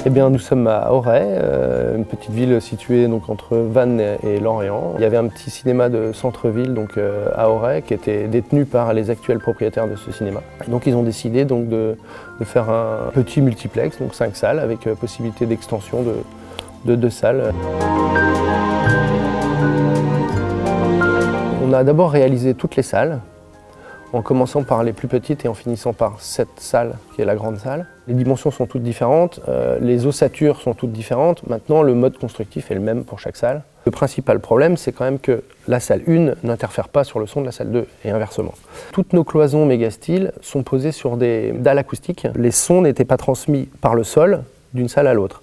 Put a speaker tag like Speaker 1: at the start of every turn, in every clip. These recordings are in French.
Speaker 1: Eh bien, nous sommes à Auray, une petite ville située donc, entre Vannes et Lorient. Il y avait un petit cinéma de centre-ville à Auray qui était détenu par les actuels propriétaires de ce cinéma. Et donc ils ont décidé donc, de faire un petit multiplex, donc 5 salles, avec possibilité d'extension de 2 salles. On a d'abord réalisé toutes les salles, en commençant par les plus petites et en finissant par cette salle qui est la grande salle. Les dimensions sont toutes différentes, les ossatures sont toutes différentes. Maintenant, le mode constructif est le même pour chaque salle. Le principal problème, c'est quand même que la salle 1 n'interfère pas sur le son de la salle 2 et inversement. Toutes nos cloisons Megasteel sont posées sur des dalles acoustiques. Les sons n'étaient pas transmis par le sol d'une salle à l'autre.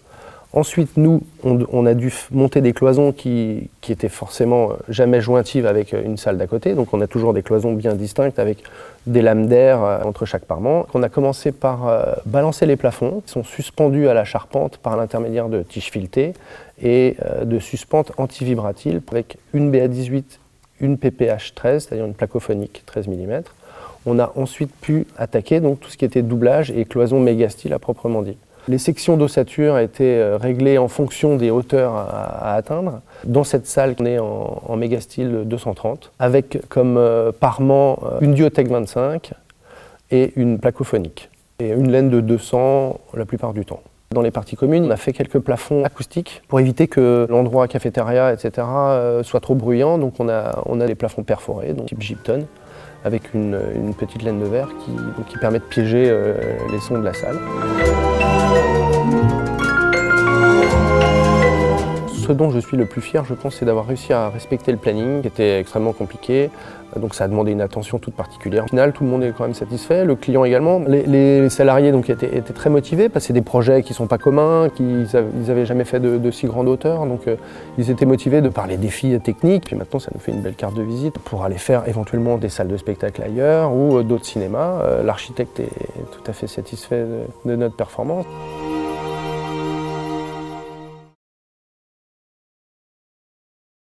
Speaker 1: Ensuite, nous, on a dû monter des cloisons qui étaient forcément jamais jointives avec une salle d'à côté. Donc on a toujours des cloisons bien distinctes avec des lames d'air entre chaque parement. On a commencé par balancer les plafonds, qui sont suspendus à la charpente par l'intermédiaire de tiges filetées et de suspentes anti-vibratiles avec une BA18, une PPH 13, c'est-à-dire une placophonique 13 mm. On a ensuite pu attaquer donc, tout ce qui était doublage et cloison Megasteel à proprement dit. Les sections d'ossature étaient réglées en fonction des hauteurs à atteindre. Dans cette salle, on est en Megasteel 230, avec comme parement une Duotech 25 et une placophonique. Et une laine de 200 la plupart du temps. Dans les parties communes, on a fait quelques plafonds acoustiques pour éviter que l'endroit cafétéria, etc. soit trop bruyant. Donc on a des plafonds perforés, donc type gypton, avec une petite laine de verre qui permet de piéger les sons de la salle. Ce dont je suis le plus fier, je pense, c'est d'avoir réussi à respecter le planning, qui était extrêmement compliqué. Donc ça a demandé une attention toute particulière. Au final, tout le monde est quand même satisfait, le client également. Les salariés donc, étaient très motivés parce que c'est des projets qui ne sont pas communs, ils n'avaient jamais fait de si grande hauteur. Donc ils étaient motivés de par les défis techniques. Puis maintenant, ça nous fait une belle carte de visite pour aller faire éventuellement des salles de spectacle ailleurs ou d'autres cinémas. L'architecte est tout à fait satisfait de notre performance.